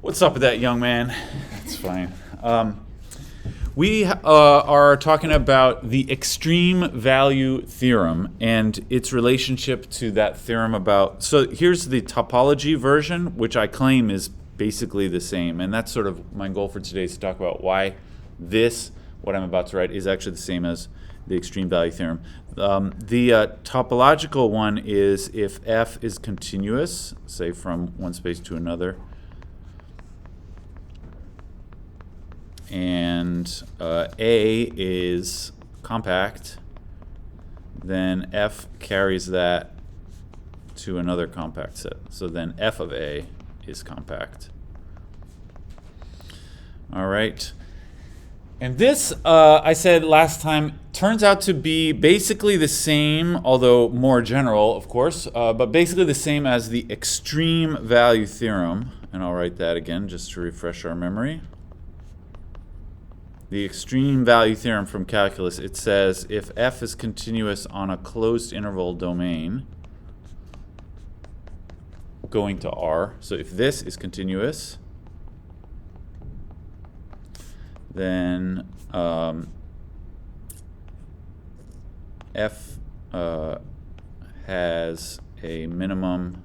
What's up with that, young man? That's fine. We are talking about the extreme value theorem and its relationship to that theorem about, so here's the topology version, which I claim is basically the same. And that's sort of my goal for today, is to talk about why what I'm about to write, is actually the same as the extreme value theorem. The topological one is if f is continuous, say from one space to another, and A is compact, then F carries that to another compact set. So then F of A is compact. All right. And this, I said last time, turns out to be basically the same, although more general, of course, but basically the same as the extreme value theorem. And I'll write that again just to refresh our memory. The extreme value theorem from calculus, it says if f is continuous on a closed interval domain going to R, so if this is continuous, then f has a minimum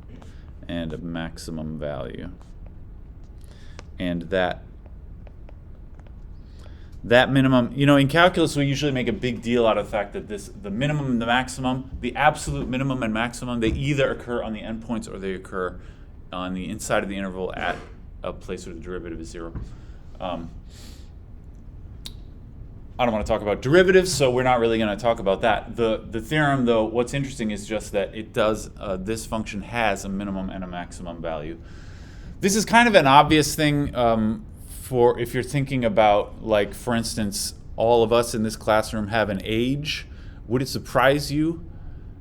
and a maximum value. And that minimum, in calculus we usually make a big deal out of the fact that the minimum and the maximum, the absolute minimum and maximum, they either occur on the endpoints or they occur on the inside of the interval at a place where the derivative is 0. I don't want to talk about derivatives, so we're not really going to talk about that. The theorem, though, what's interesting is just that it does, this function has a minimum and a maximum value. This is kind of an obvious thing for if you're thinking about, like, for instance, all of us in this classroom have an age. Would it surprise you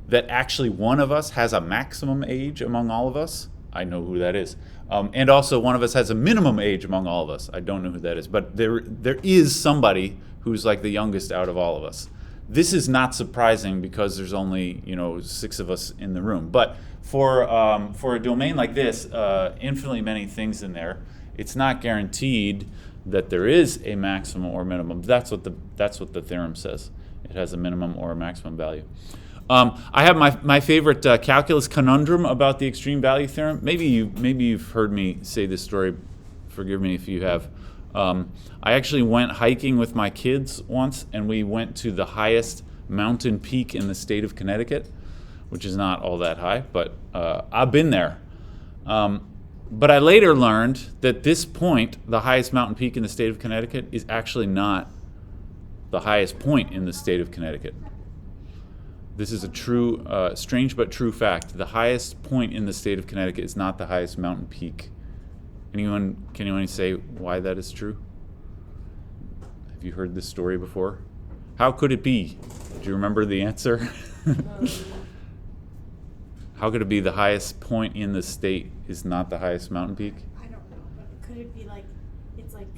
that actually one of us has a maximum age among all of us? I know who that is. And also one of us has a minimum age among all of us. I don't know who that is. But there is somebody who's like the youngest out of all of us. This is not surprising because there's only 6 of us in the room. But for a domain like this, infinitely many things in there, it's not guaranteed that there is a maximum or minimum. That's what the theorem says. It has a minimum or a maximum value. I have my favorite calculus conundrum about the extreme value theorem. Maybe you've heard me say this story. Forgive me if you have. I actually went hiking with my kids once, and we went to the highest mountain peak in the state of Connecticut, which is not all that high, but I've been there. But I later learned that this point, the highest mountain peak in the state of Connecticut, is actually not the highest point in the state of Connecticut. This is a true, strange but true fact. The highest point in the state of Connecticut is not the highest mountain peak. Can anyone say why that is true? Have you heard this story before? How could it be? Do you remember the answer? How could it be the highest point in the state is not the highest mountain peak? I don't know, but could it be like it's like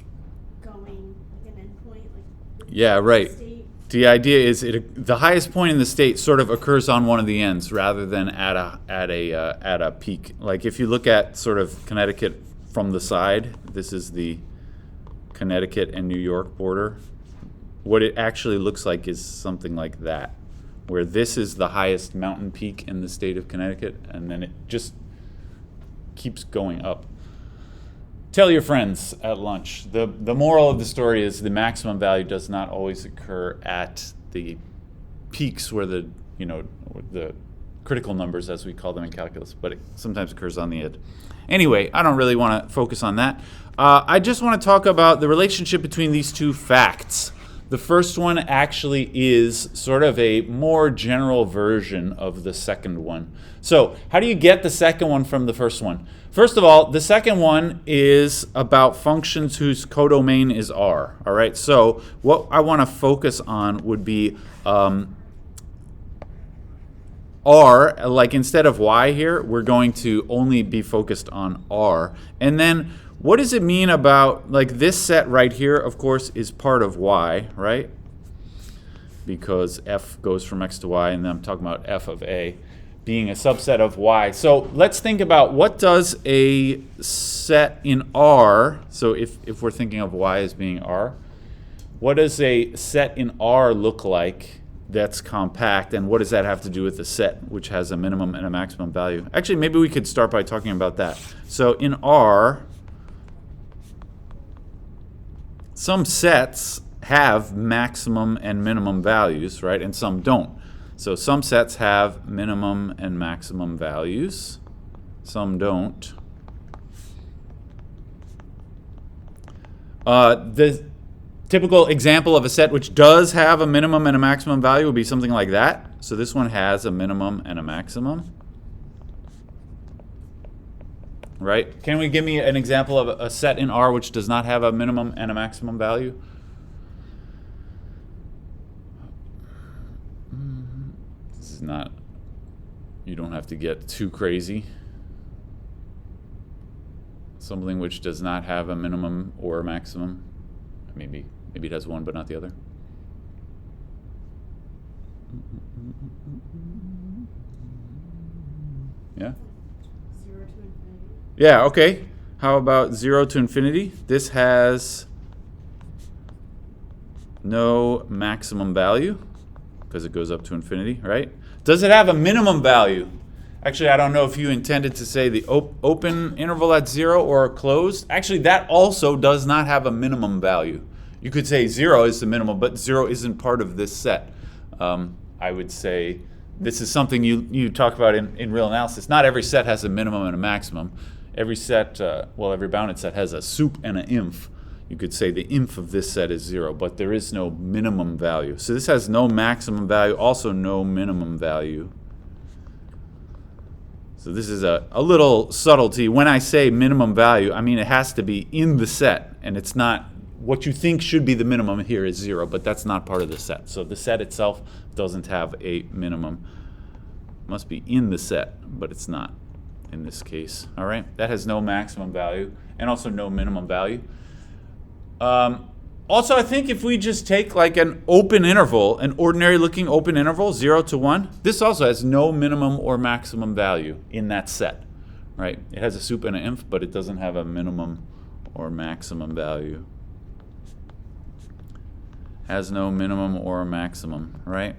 going like an endpoint, like yeah, right. State? The idea is the highest point in the state sort of occurs on one of the ends rather than at a peak. Like if you look at sort of Connecticut from the side, this is the Connecticut and New York border. What it actually looks like is something like that, where this is the highest mountain peak in the state of Connecticut, and then it just keeps going up. Tell your friends at lunch. The moral of the story is the maximum value does not always occur at the peaks where the critical numbers, as we call them in calculus, but it sometimes occurs on the edge. Anyway, I don't really want to focus on that. I just want to talk about the relationship between these two facts. The first one actually is sort of a more general version of the second one. So how do you get the second one from the first one? First of all, the second one is about functions whose codomain is R. All right, so what I want to focus on would be R, like instead of Y here, we're going to only be focused on R. And then what does it mean about, like this set right here, of course, is part of Y, right? Because F goes from X to Y, and then I'm talking about F of A. being a subset of Y. So let's think about what does a set in R, so if we're thinking of Y as being R, what does a set in R look like that's compact, and what does that have to do with the set which has a minimum and a maximum value? Actually, maybe we could start by talking about that. So in R, some sets have maximum and minimum values, right? And some don't. So some sets have minimum and maximum values. Some don't. The typical example of a set which does have a minimum and a maximum value would be something like that. So this one has a minimum and a maximum. Right? Can we give me an example of a set in R which does not have a minimum and a maximum value? This is not, you don't have to get too crazy. Something which does not have a minimum or a maximum. Maybe it has one but not the other. Yeah? 0 to infinity. Yeah, okay. How about 0 to infinity? This has no maximum value because it goes up to infinity, right? Does it have a minimum value? Actually, I don't know if you intended to say the open interval at 0 or closed. Actually, that also does not have a minimum value. You could say 0 is the minimum, but 0 isn't part of this set. I would say this is something you talk about in real analysis. Not every set has a minimum and a maximum. Every set, every bounded set has a sup and an inf. You could say the inf of this set is 0, but there is no minimum value. So this has no maximum value, also no minimum value. So this is a little subtlety. When I say minimum value, I mean it has to be in the set, and it's not what you think should be the minimum here is 0, but that's not part of the set. So the set itself doesn't have a minimum. It must be in the set, but it's not in this case. All right, that has no maximum value and also no minimum value. Also, I think if we just take like an open interval, an ordinary looking open interval, 0 to 1, this also has no minimum or maximum value in that set, right? It has a sup and an inf, but it doesn't have a minimum or maximum value. Has no minimum or maximum, right?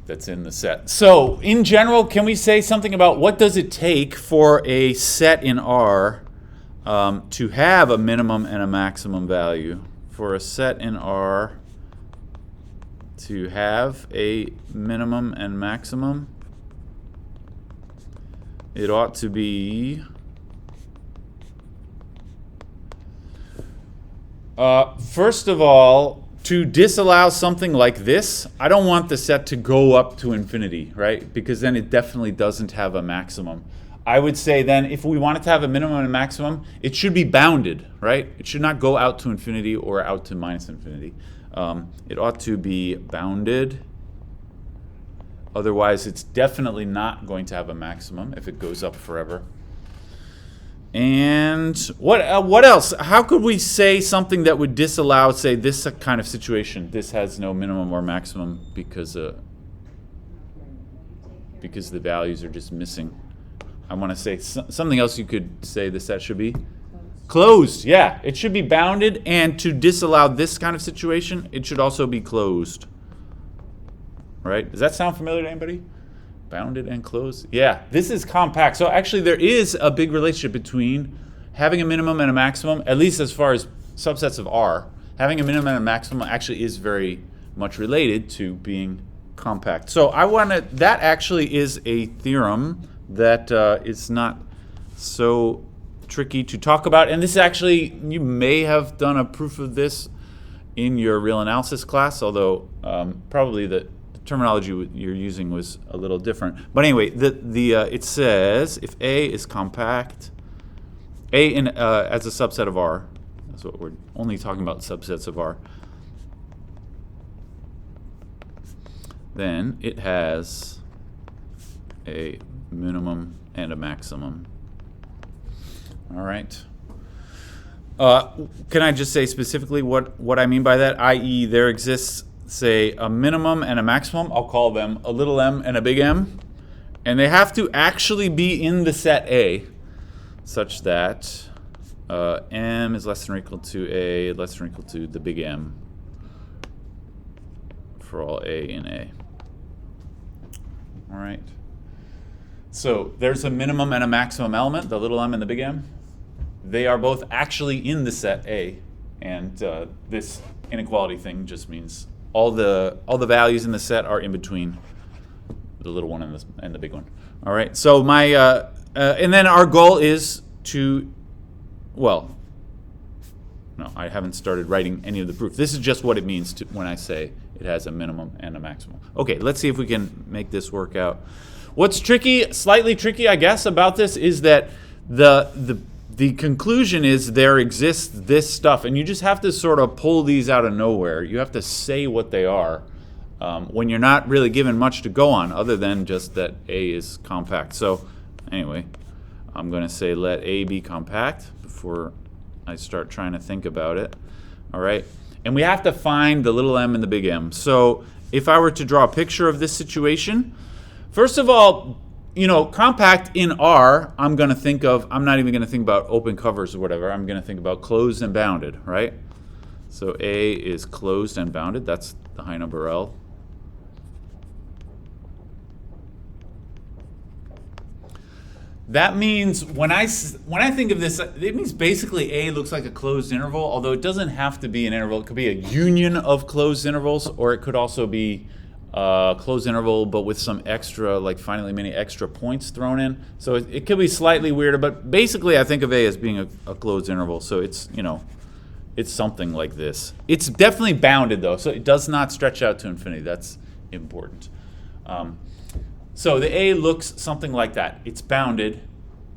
That's in the set. So in general, can we say something about what does it take for a set in R to have a minimum and a maximum value? For a set in R to have a minimum and maximum, it ought to be first of all, to disallow something like this, I don't want the set to go up to infinity, right? Because then it definitely doesn't have a maximum. I would say then if we want it to have a minimum and a maximum, it should be bounded, right? It should not go out to infinity or out to minus infinity. It ought to be bounded. Otherwise, it's definitely not going to have a maximum if it goes up forever. And what else? How could we say something that would disallow, say, this kind of situation? This has no minimum or maximum because the values are just missing. I want to say something else. You could say the set should be closed. Yeah, it should be bounded, and to disallow this kind of situation, it should also be closed. Right? Does that sound familiar to anybody? Bounded and closed. Yeah, this is compact. So actually there is a big relationship between having a minimum and a maximum, at least as far as subsets of R. Having a minimum and a maximum actually is very much related to being compact. So that actually is a theorem that is not so tricky to talk about. And this actually, you may have done a proof of this in your real analysis class, although probably the terminology you're using was a little different. But anyway, it says if A is compact, A as a subset of R, that's what we're only talking about, subsets of R, then it has a minimum and a maximum. All right. Can I just say specifically what I mean by that? I.e., there exists, say, a minimum and a maximum. I'll call them a little m and a big M. And they have to actually be in the set A, such that M is less than or equal to A, less than or equal to the big M for all A in A. All right. So there's a minimum and a maximum element, the little m and the big M. They are both actually in the set A, and this inequality thing just means all the values in the set are in between the little one and the big one. All right. So and then our goal is to, well, no, I haven't started writing any of the proof. This is just what it means when I say it has a minimum and a maximum. Okay, let's see if we can make this work out. What's tricky, slightly tricky, I guess, about this is that the conclusion is there exists this stuff, and you just have to sort of pull these out of nowhere. You have to say what they are when you're not really given much to go on other than just that A is compact. So anyway, I'm going to say let A be compact before I start trying to think about it. All right, and we have to find the little m and the big M. So if I were to draw a picture of this situation, first of all, you know, compact in R, I'm not even going to think about open covers or whatever. I'm going to think about closed and bounded, right? So A is closed and bounded. That's the high number L. That means when I think of this, it means basically A looks like a closed interval, although it doesn't have to be an interval. It could be a union of closed intervals, or it could also be closed interval, but with some extra, like finally many extra points thrown in. So it could be slightly weirder, but basically I think of A as being a closed interval. So it's, you know, it's something like this. It's definitely bounded though, so it does not stretch out to infinity. That's important. So the A looks something like that. It's bounded.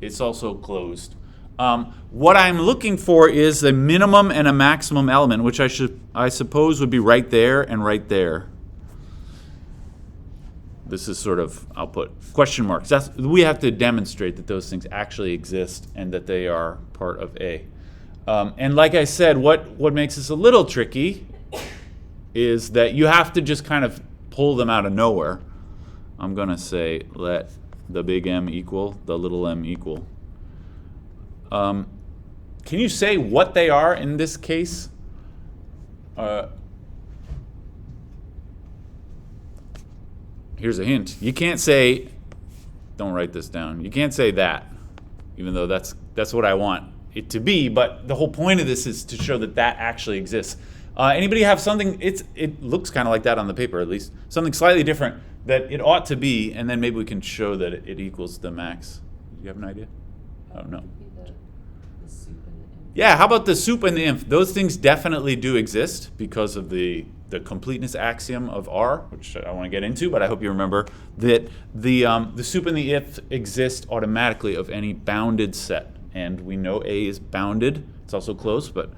It's also closed. What I'm looking for is a minimum and a maximum element, which I suppose would be right there and right there. This is sort of, I'll put question marks. We have to demonstrate that those things actually exist and that they are part of A. And like I said, what makes this a little tricky is that you have to just kind of pull them out of nowhere. I'm going to say let the big M equal the little m equal. Can you say what they are in this case? Here's a hint. You can't say, don't write this down. You can't say that, even though that's what I want it to be. But the whole point of this is to show that that actually exists. Anybody have something? It looks kind of like that on the paper, at least. Something slightly different that it ought to be, and then maybe we can show that it equals the max. Do you have an idea? I don't know. The soup and the inf. Yeah, how about the soup and the inf? Those things definitely do exist because of the completeness axiom of R, which I want to get into, but I hope you remember that the soup and the inf exist automatically of any bounded set. And we know A is bounded. It's also closed, but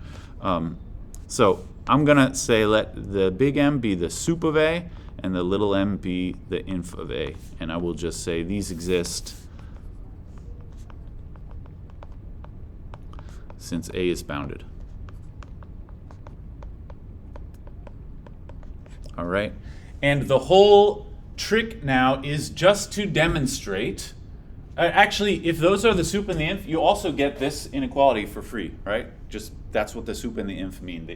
so I'm going to say let the big M be the soup of A and the little m be the inf of A. And I will just say these exist since A is bounded. All right. And the whole trick now is just to demonstrate. Actually, if those are the soup and the inf, you also get this inequality for free, right? Just that's what the soup and the inf mean.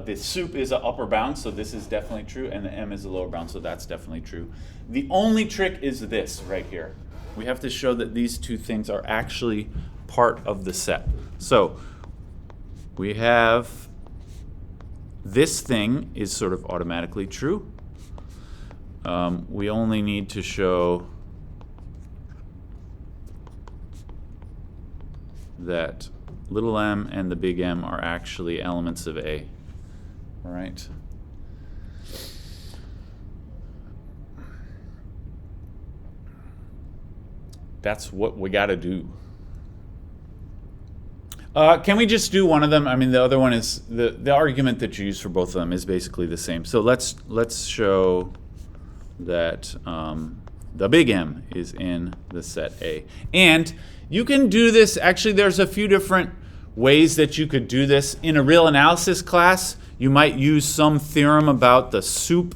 The soup is an upper bound, so this is definitely true, and the m is a lower bound, so that's definitely true. The only trick is this right here. We have to show that these two things are actually part of the set. So we have this thing is sort of automatically true. We only need to show that little m and the big M are actually elements of A. All right. That's what we got to do. Can we just do one of them? I mean, the other one is the argument that you use for both of them is basically the same. So let's show that the big M is in the set A. And you can do this. Actually, there's a few different ways that you could do this. In a real analysis class, you might use some theorem about the soup.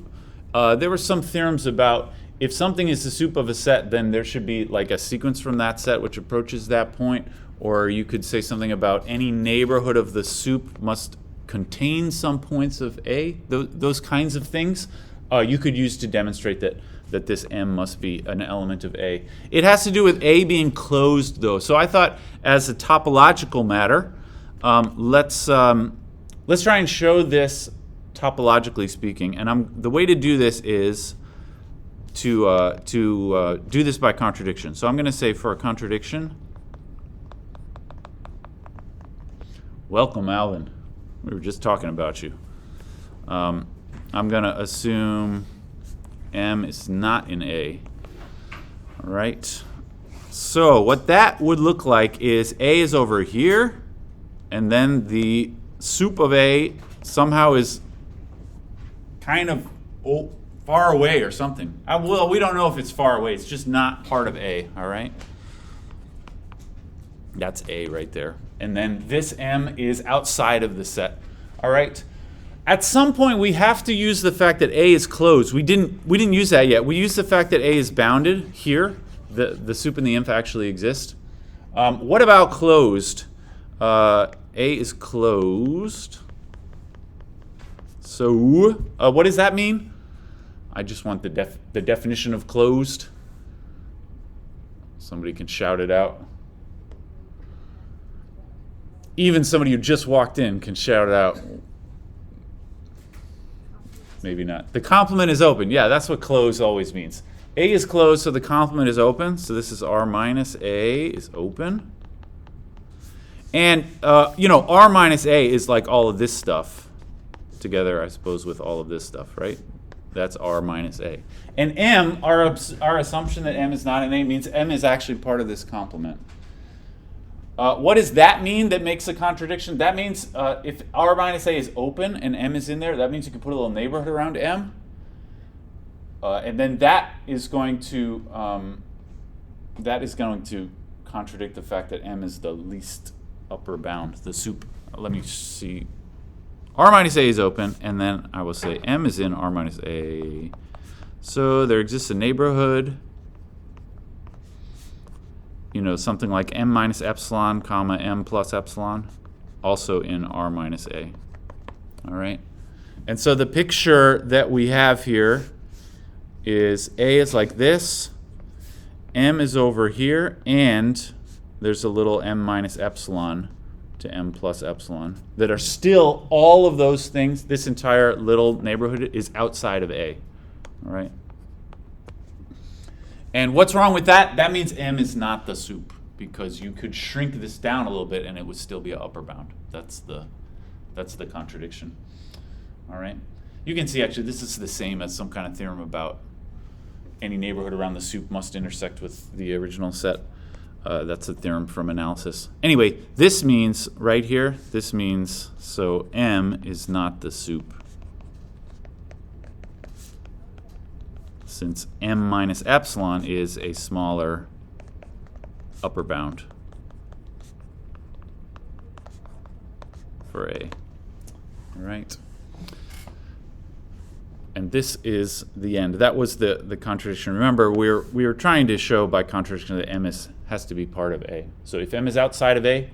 There were some theorems about if something is the sup of a set, then there should be like a sequence from that set which approaches that point. Or you could say something about any neighborhood of the sup must contain some points of A. Those kinds of things you could use to demonstrate that this M must be an element of A. It has to do with A being closed, though. So I thought, as a topological matter, let's try and show this topologically speaking. And the way to do this is to do this by contradiction. So I'm going to say for a contradiction, welcome, Alvin. We were just talking about you. I'm going to assume M is not in A. All right. So what that would look like is A is over here, and then the sup of A somehow is kind of far away or something. Well, we don't know if it's far away. It's just not part of A. All right. That's A right there. And then this M is outside of the set. All right. At some point, we have to use the fact that A is closed. We didn't use that yet. We used the fact that A is bounded here. The sup and the inf actually exist. What about closed? A is closed. So what does that mean? I just want the definition of closed. Somebody can shout it out. Even somebody who just walked in can shout it out. Maybe not. The complement is open. Yeah, that's what closed always means. A is closed, so the complement is open. So this is R minus A is open. And, R minus A is like all of this stuff together, I suppose, with all of this stuff, right? That's R minus A. And M, our assumption that M is not in A means M is actually part of this complement. What does that mean that makes a contradiction? That means if R minus A is open and M is in there, that means you can put a little neighborhood around M. And then that is going to contradict the fact that M is the least upper bound, the sup. Let me see. R minus A is open, and then I will say M is in R minus A. So there exists a neighborhood, something like M minus epsilon, comma, M plus epsilon, also in R minus A. All right? And so the picture that we have here is A is like this, M is over here, and there's a little M minus epsilon to M plus epsilon that are still all of those things. This entire little neighborhood is outside of A. All right? And what's wrong with that? That means M is not the sup, because you could shrink this down a little bit and it would still be an upper bound. That's the contradiction. All right? You can see actually this is the same as some kind of theorem about any neighborhood around the sup must intersect with the original set. That's a theorem from analysis. Anyway, this means right here, this means so M is not the sup, since M minus epsilon is a smaller upper bound for A. All right. And this is the end. That was the contradiction. Remember, we were trying to show by contradiction that M has to be part of A. So if M is outside of A,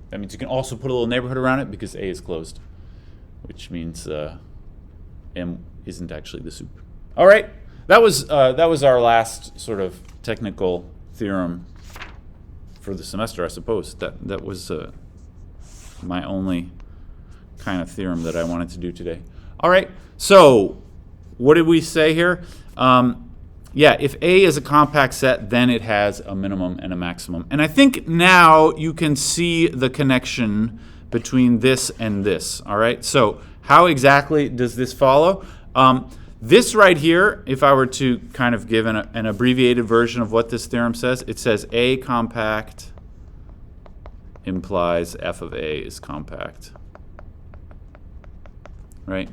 that means you can also put a little neighborhood around it because A is closed, which means M isn't actually the sup. All right, that was our last sort of technical theorem for the semester, I suppose. That was my only kind of theorem that I wanted to do today. All right, so what did we say here? If A is a compact set, then it has a minimum and a maximum. And I think now you can see the connection between this and this. All right, so how exactly does this follow? This right here, if I were to kind of give an abbreviated version of what this theorem says, it says A compact implies f of A is compact. Right?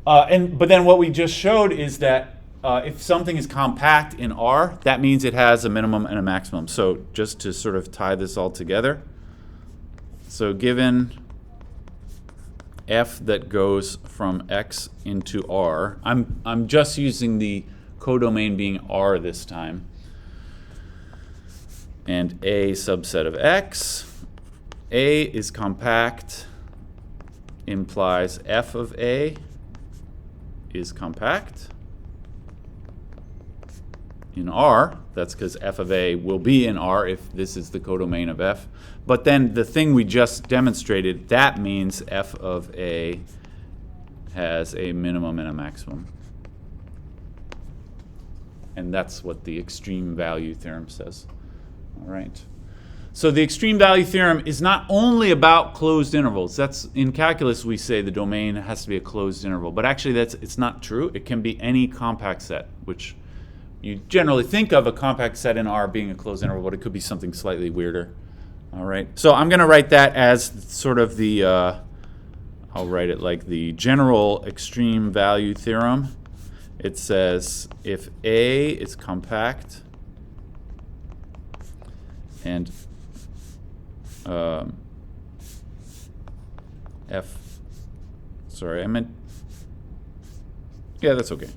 But then what we just showed is that if something is compact in R, that means it has a minimum and a maximum. So just to sort of tie this all together, so given f that goes from x into R, I'm just using the codomain being R this time, and A subset of X. A is compact implies f of A is compact in R. That's because f of A will be in R if this is the codomain of F. But then the thing we just demonstrated, that means f of A has a minimum and a maximum. And that's what the extreme value theorem says. All right. So the extreme value theorem is not only about closed intervals. That's in calculus we say the domain has to be a closed interval, but actually it's not true. It can be any compact set, which you generally think of a compact set in R being a closed interval, but it could be something slightly weirder. All right. So I'm going to write that as sort of the I'll write it like the general extreme value theorem. It says if A is compact and that's okay.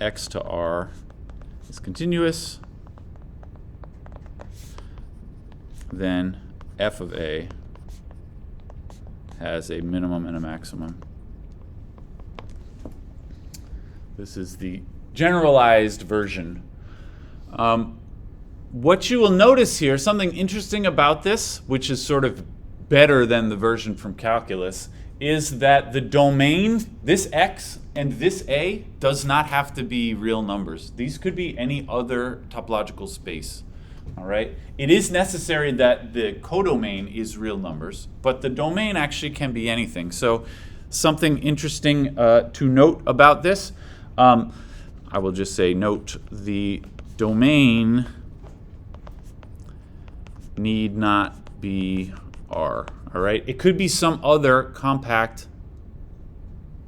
X to R is continuous, then f of A has a minimum and a maximum. This is the generalized version. What you will notice here, something interesting about this, which is sort of better than the version from calculus, is that the domain, this X and this A, does not have to be real numbers. These could be any other topological space. All right? It is necessary that the codomain is real numbers, but the domain actually can be anything. So something interesting to note about this, I will just say note the domain need not be R. All right? It could be some other compact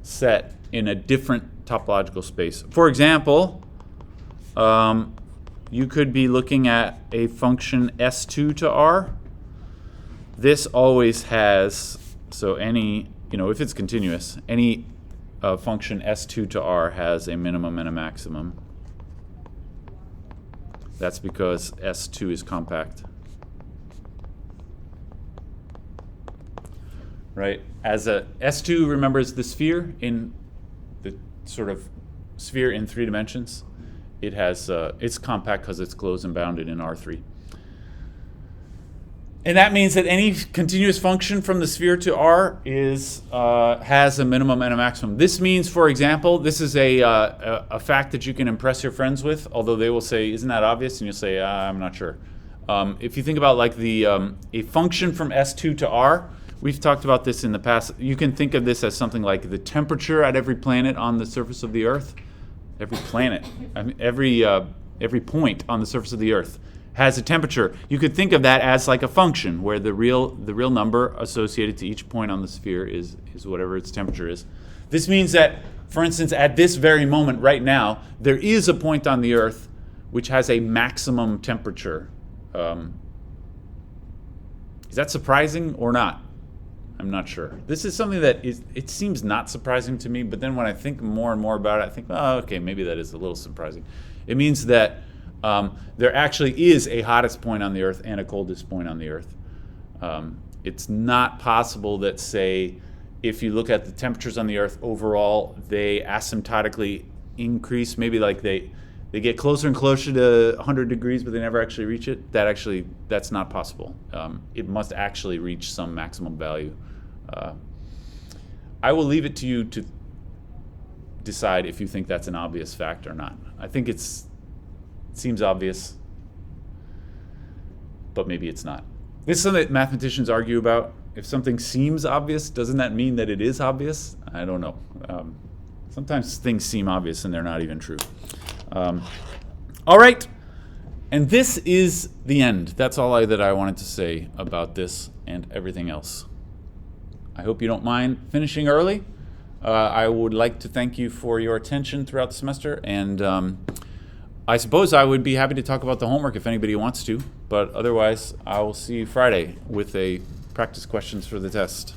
set in a different topological space. For example, you could be looking at a function S2 to R. This always has, so any, if it's continuous, any function S2 to R has a minimum and a maximum. That's because S2 is compact. Right? As a S2 remembers the sphere in the sort of sphere in 3 dimensions. It has it's compact because it's closed and bounded in R3. And that means that any continuous function from the sphere to R has a minimum and a maximum. This means, for example, this is a fact that you can impress your friends with, although they will say, "Isn't that obvious?" And you'll say, "I'm not sure." If you think about like a function from S2 to R, we've talked about this in the past. You can think of this as something like the temperature at every planet on the surface of the Earth. Every planet, I mean, every point on the surface of the Earth has a temperature. You could think of that as like a function where the real number associated to each point on the sphere is whatever its temperature is. This means that, for instance, at this very moment right now, there is a point on the Earth which has a maximum temperature. Is that surprising or not? I'm not sure. This is something that it seems not surprising to me, but then when I think more and more about it, I think, oh, okay, maybe that is a little surprising. It means that there actually is a hottest point on the Earth and a coldest point on the Earth. It's not possible that, say, if you look at the temperatures on the Earth overall, they asymptotically increase. Maybe like they get closer and closer to 100 degrees, but they never actually reach it. That's not possible. It must actually reach some maximum value. I will leave it to you to decide if you think that's an obvious fact or not. I think it seems obvious, but maybe it's not. This is something that mathematicians argue about. If something seems obvious, doesn't that mean that it is obvious? I don't know. Sometimes things seem obvious and they're not even true. All right, and this is the end. That's all that I wanted to say about this and everything else. I hope you don't mind finishing early. I would like to thank you for your attention throughout the semester, and I suppose I would be happy to talk about the homework if anybody wants to, but otherwise I will see you Friday with a practice questions for the test.